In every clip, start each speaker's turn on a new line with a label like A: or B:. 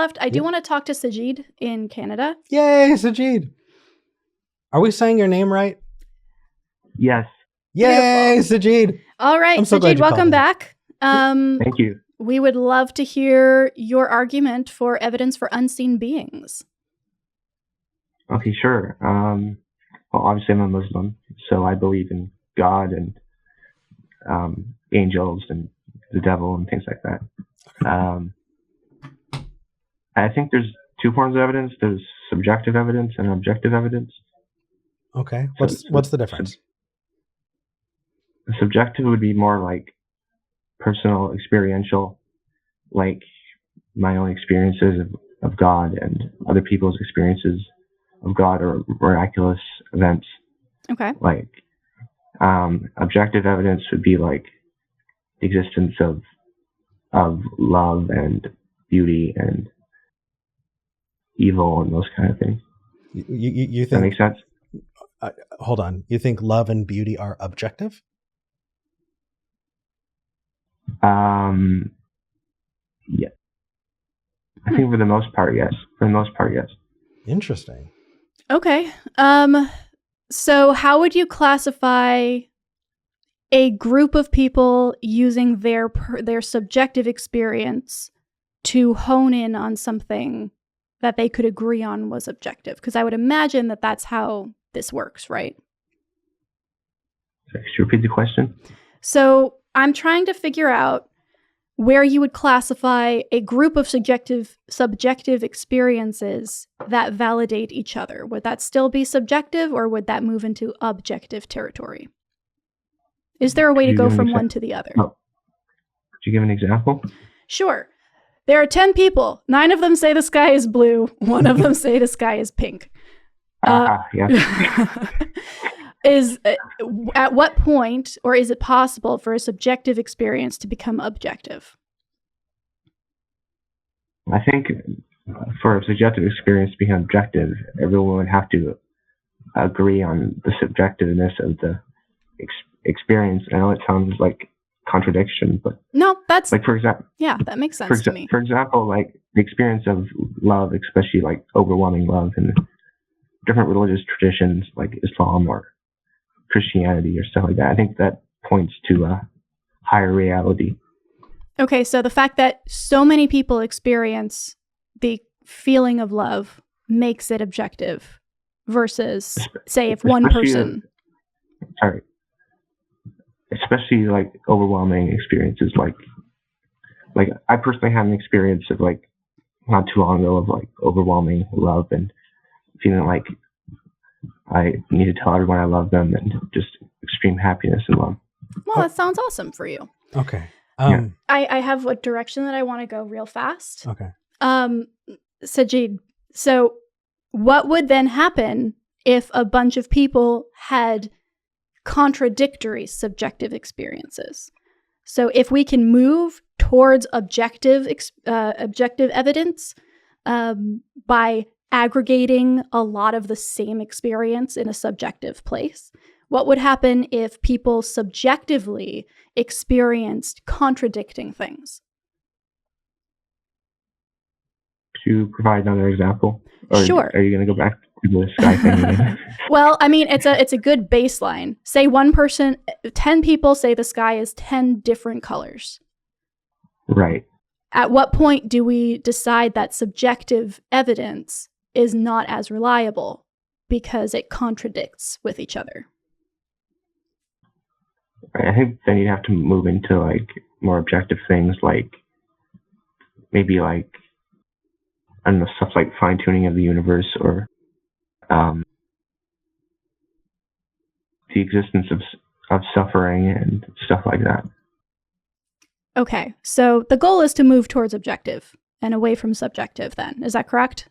A: left. I do want to talk to Sajid in Canada.
B: Yay, Sajid. Are we saying your name right?
C: Yes.
B: Yay,
A: Beautiful.
B: Sajid.
A: All right,
B: I'm so glad
A: Sajid,
B: you called
A: welcome
B: in.
A: back.
C: Thank you.
A: We would love to hear your argument for evidence for unseen beings.
C: Okay, sure. Well, obviously I'm a Muslim, so I believe in God and angels and the devil and things like that. I think there's two forms of evidence. There's subjective evidence and objective evidence.
B: Okay. What's the difference?
C: Subjective would be more like personal, experiential, like my own experiences of God and other people's experiences of God or miraculous events.
A: Okay.
C: Like objective evidence would be like the existence of love and beauty and evil and those kind of things.
B: You think
C: that makes sense?
B: Hold on. You think love and beauty are objective?
C: Yeah. I think for the most part, yes.
B: Interesting.
A: Okay. So how would you classify a group of people using their subjective experience to hone in on something that they could agree on was objective? Because I would imagine that that's how this works, right?
C: Could you repeat the question?
A: So I'm trying to figure out where you would classify a group of subjective experiences that validate each other. Would that still be subjective, or would that move into objective territory? Is there a way to go from one to the other?
C: Oh. Could you give an example?
A: Sure. There are 10 people. 9 of them say the sky is blue. 1 of them say the sky is pink.
C: Yeah.
A: At what point, or is it possible for a subjective experience to become objective?
C: I think for a subjective experience to become objective, everyone would have to agree on the subjectiveness of the experience. I know it sounds like contradiction, but
A: no, that's
C: like, for example,
A: yeah, that makes sense to me.
C: For example, like the experience of love, especially like overwhelming love in different religious traditions like Islam or Christianity or stuff like that. I think that points to a higher reality.
A: Okay, so the fact that so many people experience the feeling of love makes it objective versus, say, if one person...
C: Sorry. Especially like overwhelming experiences, like I personally had an experience of like not too long ago of like overwhelming love and feeling like I need to tell everyone I love them and just extreme happiness and love.
A: Well, that sounds awesome for you.
B: Okay.
A: I have a direction that I want to go real fast.
B: Okay.
A: Sajid, so what would then happen if a bunch of people had contradictory subjective experiences? So if we can move towards objective evidence by aggregating a lot of the same experience in a subjective place, what would happen if people subjectively experienced contradicting things?
C: To provide another example? Or
A: sure.
C: Are you going to go back to the sky thing again?
A: Well, I mean, it's a good baseline. Say 10 people say the sky is 10 different colors.
C: Right.
A: At what point do we decide that subjective evidence is not as reliable because it contradicts with each other?
C: I think then you have to move into like more objective things, like maybe like, I don't know, stuff like fine tuning of the universe or the existence of suffering and stuff like that.
A: Okay, so the goal is to move towards objective and away from subjective then. Is that correct?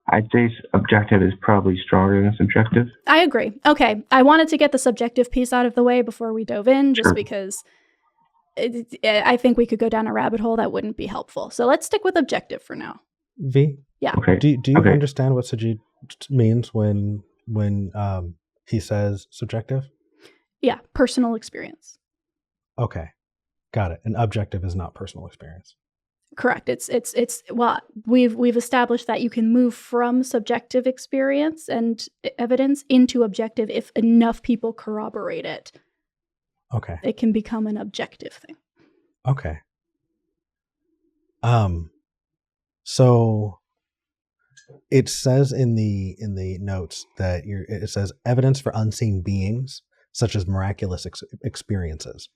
C: I'd say objective is probably stronger than subjective.
A: I agree. Okay, I wanted to get the subjective piece out of the way before we dove in, just
C: Sure.
A: because I think we could go down a rabbit hole that wouldn't be helpful. So let's stick with objective for now.
B: V?
A: Yeah.
C: Okay.
B: Do you
C: Okay.
B: understand what Sajid means when he says subjective?
A: Yeah, personal experience.
B: Okay. Got it. And objective is not personal experience.
A: Correct. It's well, we've established that you can move from subjective experience and evidence into objective if enough people corroborate it.
B: Okay.
A: It can become an objective thing.
B: Okay. So it says in the notes that it says evidence for unseen beings such as miraculous experiences.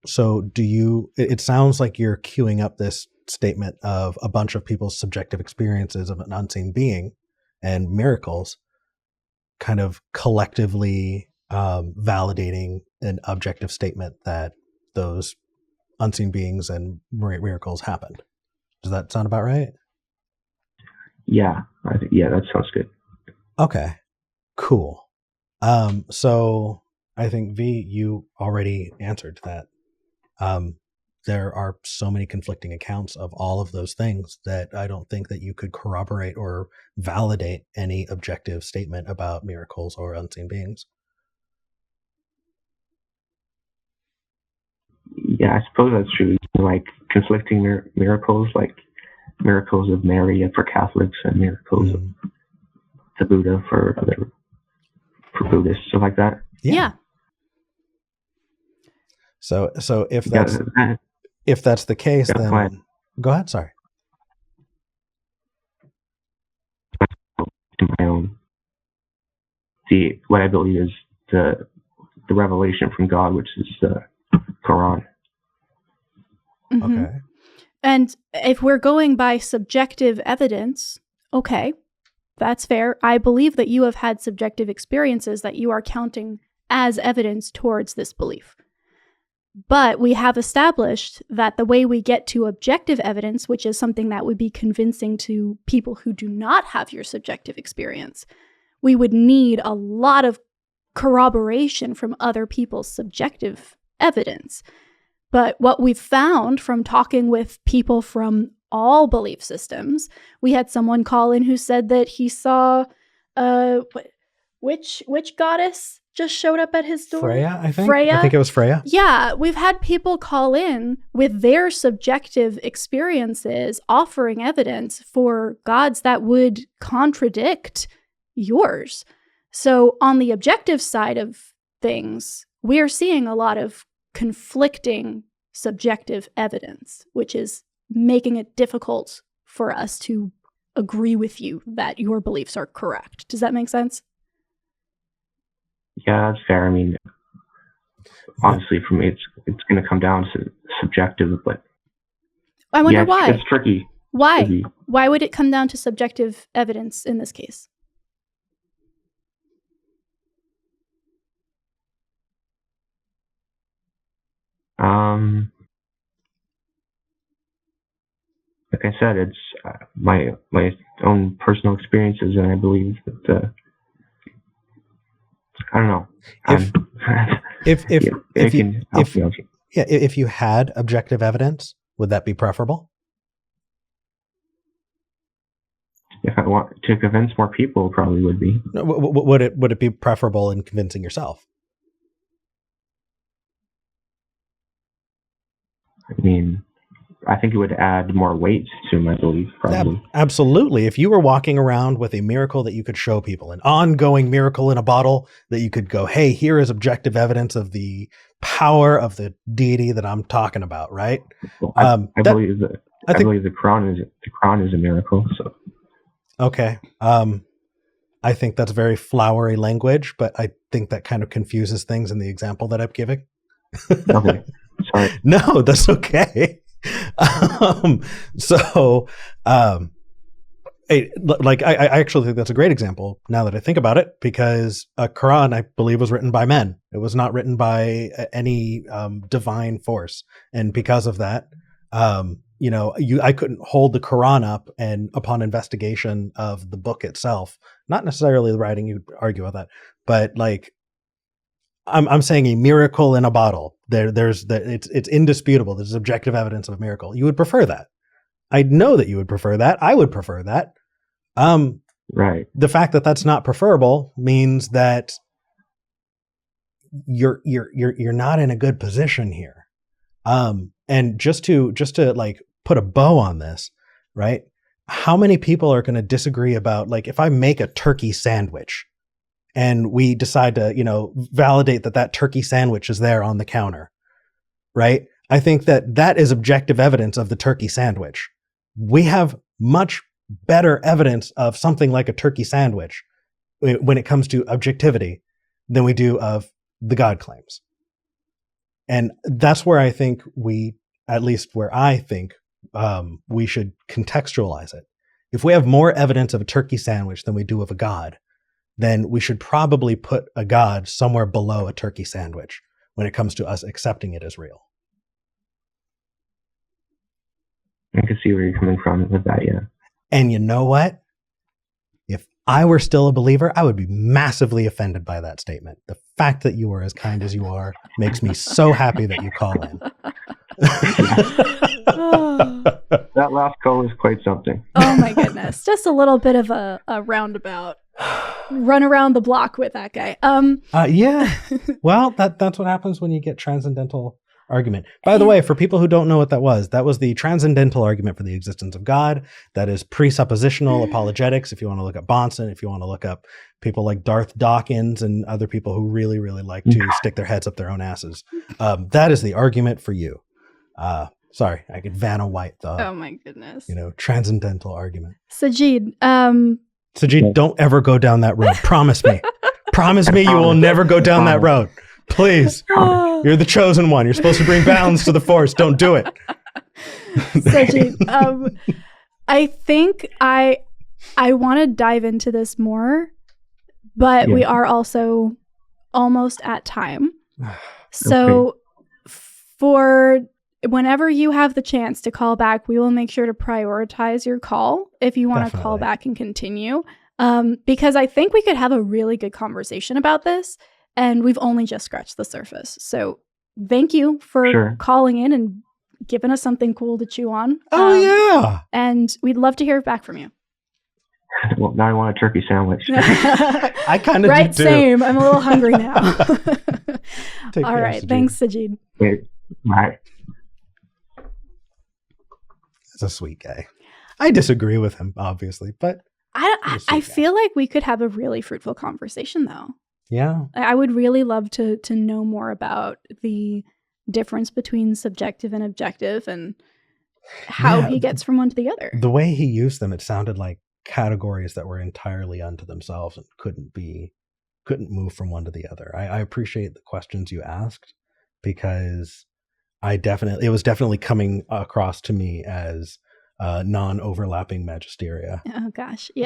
B: So it sounds like you're queuing up this statement of a bunch of people's subjective experiences of an unseen being and miracles kind of collectively validating an objective statement that those unseen beings and miracles happened. Does that sound about right?
C: Yeah, that sounds good.
B: Okay, cool. So I think V, you already answered that. There are so many conflicting accounts of all of those things that I don't think that you could corroborate or validate any objective statement about miracles or unseen beings.
C: Yeah, I suppose that's true. Like conflicting miracles, like miracles of Mary for Catholics and miracles of the Buddha for Buddhists, stuff like that.
A: Yeah.
B: So if that's the case, then go ahead. Sorry.
C: To my own, what I believe is the revelation from God, which is the Quran.
A: Mm-hmm.
B: Okay.
A: And if we're going by subjective evidence, okay, that's fair. I believe that you have had subjective experiences that you are counting as evidence towards this belief. But we have established that the way we get to objective evidence, which is something that would be convincing to people who do not have your subjective experience, we would need a lot of corroboration from other people's subjective evidence. But what we've found from talking with people from all belief systems, we had someone call in who said that he saw which goddess just showed up at his door?
B: Freya, I think.
A: Freya?
B: I think it was Freya.
A: Yeah, we've had people call in with their subjective experiences offering evidence for gods that would contradict yours. So on the objective side of things, we're seeing a lot of conflicting subjective evidence, which is making it difficult for us to agree with you that your beliefs are correct. Does that make sense?
C: Yeah, that's fair. I mean, obviously, for me, it's going to come down to subjective, but
A: I wonder why.
C: It's tricky.
A: Why?
C: Tricky.
A: Why would it come down to subjective evidence in this case?
C: Like I said, it's my own personal experiences, and I believe that I don't know.
B: If you had objective evidence, would that be preferable?
C: If I want to convince more people, probably would be.
B: Would it be preferable in convincing yourself?
C: I mean, I think it would add more weight to my belief, probably.
B: Absolutely. If you were walking around with a miracle that you could show people, an ongoing miracle in a bottle that you could go, hey, here is objective evidence of the power of the deity that I'm talking about, right?
C: Well, I believe the Quran is a miracle. So
B: okay. I think that's very flowery language, but I think that kind of confuses things in the example that I'm giving.
C: Okay. Sorry.
B: No, that's okay. I actually think that's a great example now that I think about it, because a Quran, I believe, was written by men. It was not written by any divine force. And because of that, I couldn't hold the Quran up, and upon investigation of the book itself, not necessarily the writing, you'd argue about that, but like, I'm saying a miracle in a bottle. It's indisputable. There's objective evidence of a miracle. You would prefer that. I know that you would prefer that. I would prefer that.
C: Right.
B: The fact that that's not preferable means that you're not in a good position here. And just to like put a bow on this, right? How many people are going to disagree about, like, if I make a turkey sandwich and we decide to, validate that turkey sandwich is there on the counter, right? I think that is objective evidence of the turkey sandwich. We have much better evidence of something like a turkey sandwich when it comes to objectivity than we do of the God claims. And that's where I think we should contextualize it. If we have more evidence of a turkey sandwich than we do of a God, then we should probably put a God somewhere below a turkey sandwich when it comes to us accepting it as real.
C: I can see where you're coming from with that, yeah.
B: And you know what? If I were still a believer, I would be massively offended by that statement. The fact that you are as kind as you are makes me so happy that you call in.
C: That last call is quite something.
A: Oh my goodness. Just a little bit of a roundabout. Run around the block with that guy.
B: Yeah. Well, that's what happens when you get transcendental argument. By the way, for people who don't know what that was the transcendental argument for the existence of God. That is presuppositional apologetics. If you want to look up Bonson, if you want to look up people like Darth Dawkins and other people who really, really like to stick their heads up their own asses, that is the argument for you. Sorry, I could Vanna White the.
A: Oh my goodness.
B: Transcendental argument.
A: Sajid,
B: Sajid, don't ever go down that road. Promise me. Promise me you will never go down that road. Please. You're the chosen one. You're supposed to bring balance to the Force. Don't do it.
A: Sajid, I think I want to dive into this more, but we are also almost at time. So for whenever you have the chance to call back, we will make sure to prioritize your call if you want to call back and continue. Because I think we could have a really good conversation about this, and we've only just scratched the surface. So thank you for calling in and giving us something cool to chew on.
B: Yeah.
A: And we'd love to hear back from you.
C: Well, now I want a turkey sandwich.
B: I kind of
A: right,
B: do too.
A: Same. I'm a little hungry now. All right.
B: Sajid.
A: Thanks, Sajid.
C: Bye.
B: He's a sweet guy. I disagree with him, obviously, but
A: I feel like we could have a really fruitful conversation, though.
B: Yeah.
A: I would really love to know more about the difference between subjective and objective and how he gets from one to the other.
B: The way he used them, it sounded like categories that were entirely unto themselves and couldn't move from one to the other. I appreciate the questions you asked, because it was definitely coming across to me as non-overlapping magisteria.
A: Oh gosh. Yeah.